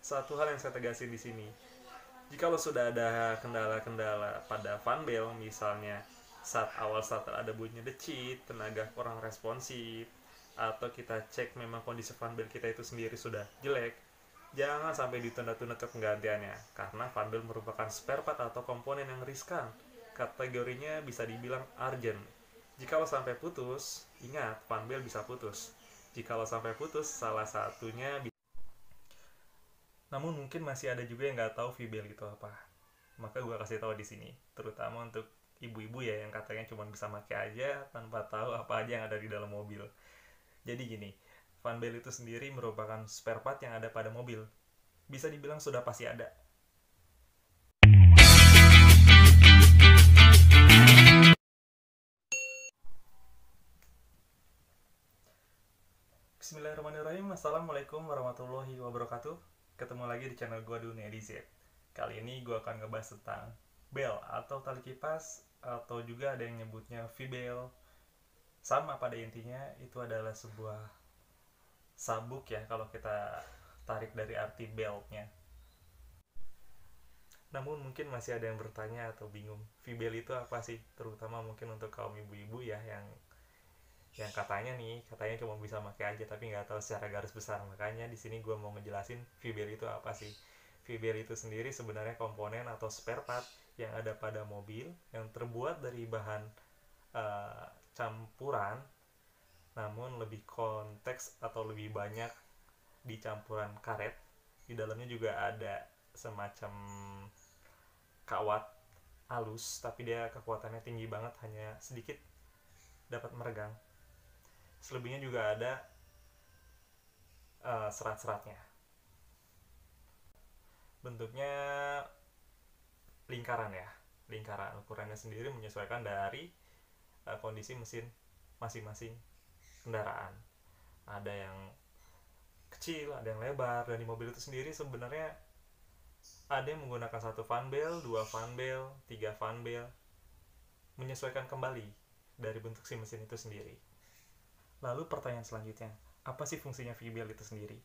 Satu hal yang saya tegasin di sini, jika lo sudah ada kendala-kendala pada fanbel, misalnya saat awal starter ada bunyinya decit, tenaga kurang responsif, atau kita cek memang kondisi fanbel kita itu sendiri sudah jelek, jangan sampai ditunda-tunda ke penggantiannya, karena fanbel merupakan spare part atau komponen yang riskan. Kategorinya bisa dibilang urgent. Jika lo sampai putus, ingat fanbel bisa putus. Jika lo sampai putus, salah satunya bisa. Namun mungkin masih ada juga yang nggak tahu VBL itu apa. Maka gue kasih tahu di sini, terutama untuk ibu-ibu ya yang katanya cuma bisa pakai aja tanpa tahu apa aja yang ada di dalam mobil. Jadi gini, fanbel itu sendiri merupakan spare part yang ada pada mobil. Bisa dibilang sudah pasti ada. Bismillahirrahmanirrahim. Assalamualaikum warahmatullahi wabarakatuh. Ketemu lagi di channel gue Dunia DZ. Kali ini gue akan ngebahas tentang bel atau tali kipas, atau juga ada yang nyebutnya V-bel. Sama pada intinya itu adalah sebuah sabuk ya kalau kita tarik dari arti beltnya. Namun mungkin masih ada yang bertanya atau bingung, V-bel itu apa sih? Terutama mungkin untuk kaum ibu-ibu ya yang katanya cuma bisa pakai aja tapi nggak tahu secara garis besar. Makanya di sini gue mau ngejelasin V-bel itu apa sih. V-bel itu sendiri sebenarnya komponen atau spare part yang ada pada mobil yang terbuat dari bahan campuran, namun lebih konteks atau lebih banyak di campuran karet. Di dalamnya juga ada semacam kawat halus, tapi dia kekuatannya tinggi banget, hanya sedikit dapat meregang. Selebihnya juga ada serat-seratnya. Bentuknya lingkaran ya, lingkaran. Ukurannya sendiri menyesuaikan dari kondisi mesin masing-masing kendaraan. Ada yang kecil, ada yang lebar, dan di mobil itu sendiri sebenarnya ada yang menggunakan 1 fanbel, 2 fanbel, 3 fanbel, menyesuaikan kembali dari bentuk si mesin itu sendiri. Lalu pertanyaan selanjutnya, apa sih fungsinya V-bel itu sendiri?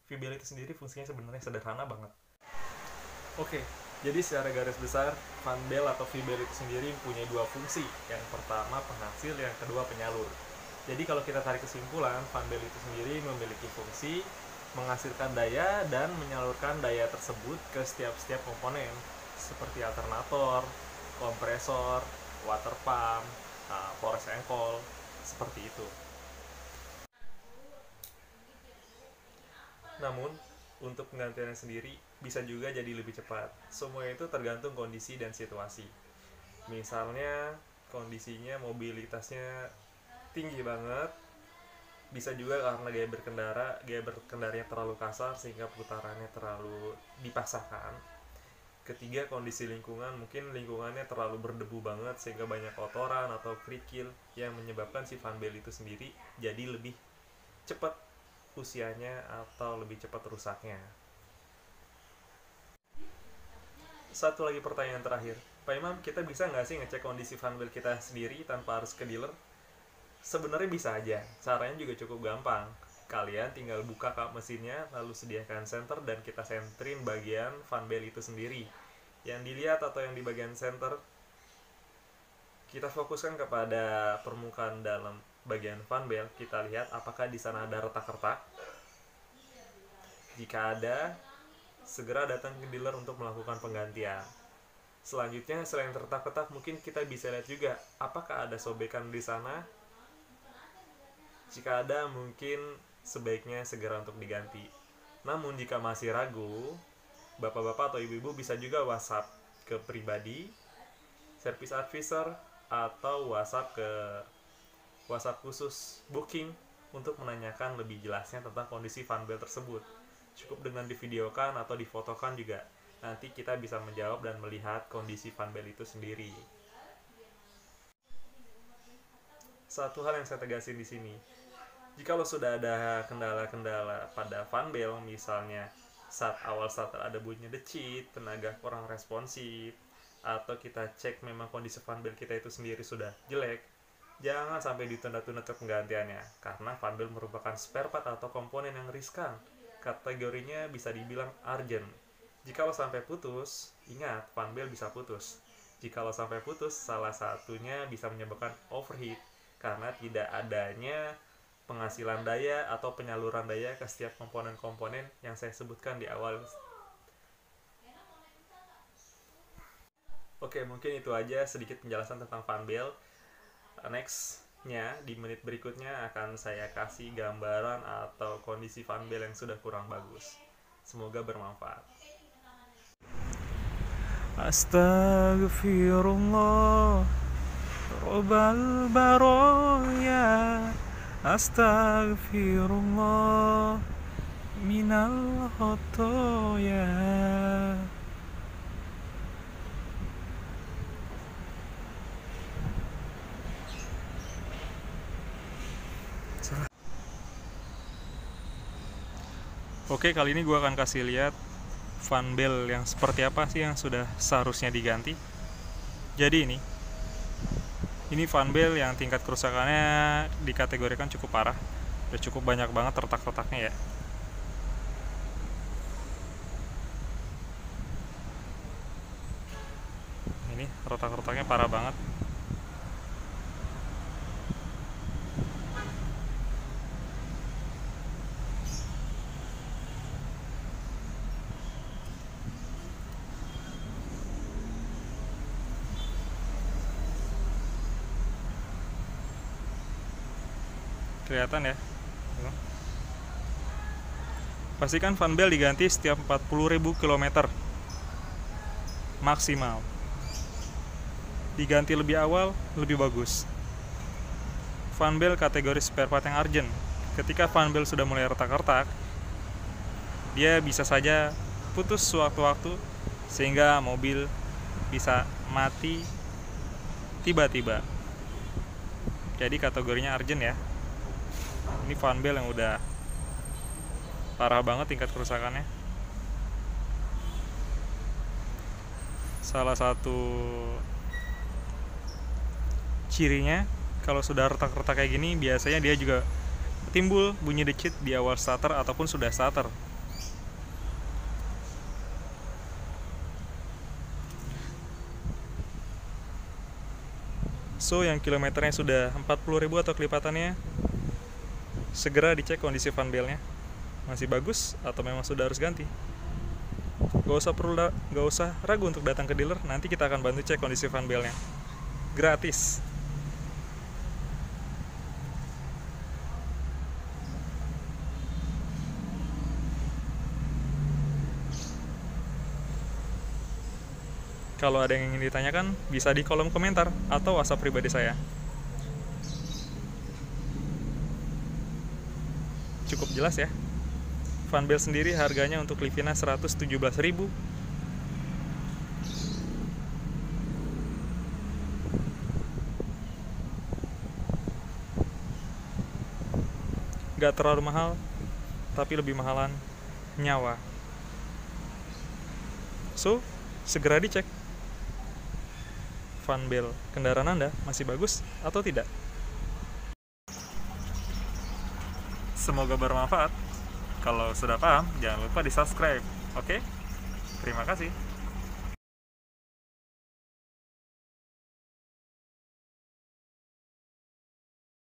V-bel itu sendiri fungsinya sebenarnya sederhana banget. Oke, jadi secara garis besar, fanbel atau V-bel itu sendiri punya 2 fungsi. Yang pertama penghasil, yang kedua penyalur. Jadi kalau kita tarik kesimpulan, fanbel itu sendiri memiliki fungsi menghasilkan daya dan menyalurkan daya tersebut ke setiap komponen, seperti alternator, kompresor, water pump, force ankle, seperti itu. Namun, untuk penggantiannya sendiri bisa juga jadi lebih cepat. Semua itu tergantung kondisi dan situasi. Misalnya, kondisinya mobilitasnya tinggi banget, bisa juga karena gaya berkendaranya terlalu kasar sehingga putarannya terlalu dipaksakan. Ketiga, kondisi lingkungan, mungkin lingkungannya terlalu berdebu banget sehingga banyak kotoran atau kerikil yang menyebabkan si fanbel itu sendiri jadi lebih cepat usianya atau lebih cepat rusaknya. Satu lagi pertanyaan terakhir, Pak Imam, kita bisa nggak sih ngecek kondisi fanbel kita sendiri tanpa harus ke dealer? Sebenarnya bisa aja, caranya juga cukup gampang. Kalian tinggal buka kap mesinnya, lalu sediakan senter dan kita sentrin bagian fanbel itu sendiri. Yang dilihat atau yang di bagian center, kita fokuskan kepada permukaan dalam bagian fanbel. Kita lihat apakah di sana ada retak-retak. Jika ada, segera datang ke dealer untuk melakukan penggantian. Selanjutnya, selain retak-retak, mungkin kita bisa lihat juga apakah ada sobekan di sana. Jika ada, mungkin sebaiknya segera untuk diganti. Namun jika masih ragu, bapak-bapak atau ibu-ibu bisa juga WhatsApp ke pribadi, service advisor, atau WhatsApp ke WhatsApp khusus booking untuk menanyakan lebih jelasnya tentang kondisi fanbel tersebut. Cukup dengan divideokan atau difotokan juga. Nanti kita bisa menjawab dan melihat kondisi fanbel itu sendiri. Satu hal yang saya tegasin di sini, jika lo sudah ada kendala-kendala pada fanbel, misalnya saat awal starter ada bunyinya decit, tenaga kurang responsif, atau kita cek memang kondisi fanbel kita itu sendiri sudah jelek, jangan sampai ditunda-tunda ke penggantiannya, karena fanbel merupakan spare part atau komponen yang riskan. kategorinya bisa dibilang urgent. Jikalau sampai putus, ingat fan belt bisa putus. Jikalau sampai putus, salah satunya bisa menyebabkan overheat karena tidak adanya penghasilan daya atau penyaluran daya ke setiap komponen-komponen yang saya sebutkan di awal. Oke, mungkin itu aja sedikit penjelasan tentang fan belt. Nextnya, di menit berikutnya akan saya kasih gambaran atau kondisi fan belt yang sudah kurang bagus. Semoga bermanfaat. Astaghfirullah Rabbal baraya, astaghfirullah minal khotoya. Oke, kali ini gue akan kasih lihat fan belt yang seperti apa sih yang sudah seharusnya diganti. Jadi ini fan belt yang tingkat kerusakannya dikategorikan cukup parah. Udah cukup banyak banget retak-retaknya ya. Ini retak-retaknya parah banget. Kelihatan ya. Pastikan fan belt diganti setiap 40.000 km maksimal. Diganti lebih awal lebih bagus. Fan belt kategori spare part yang urgent. Ketika fan belt sudah mulai retak-retak, dia bisa saja putus sewaktu-waktu sehingga mobil bisa mati tiba-tiba. Jadi kategorinya urgent ya. Ini fan belt yang udah parah banget tingkat kerusakannya. Salah satu cirinya kalau sudah retak-retak kayak gini, biasanya dia juga timbul bunyi decit di awal starter ataupun sudah starter. So, yang kilometernya sudah 40.000 atau kelipatannya, segera dicek kondisi fan beltnya masih bagus atau memang sudah harus ganti. Gak usah ragu untuk datang ke dealer. Nanti kita akan bantu cek kondisi fan beltnya gratis. Kalau ada yang ingin ditanyakan, bisa di kolom komentar atau WhatsApp pribadi saya. Cukup jelas ya. Fan belt sendiri harganya untuk Livina 117.000. Gak terlalu mahal, tapi lebih mahalan nyawa. So, segera dicek fan belt kendaraan Anda masih bagus atau tidak. Semoga bermanfaat. Kalau sudah paham, jangan lupa di subscribe. Oke? Terima kasih.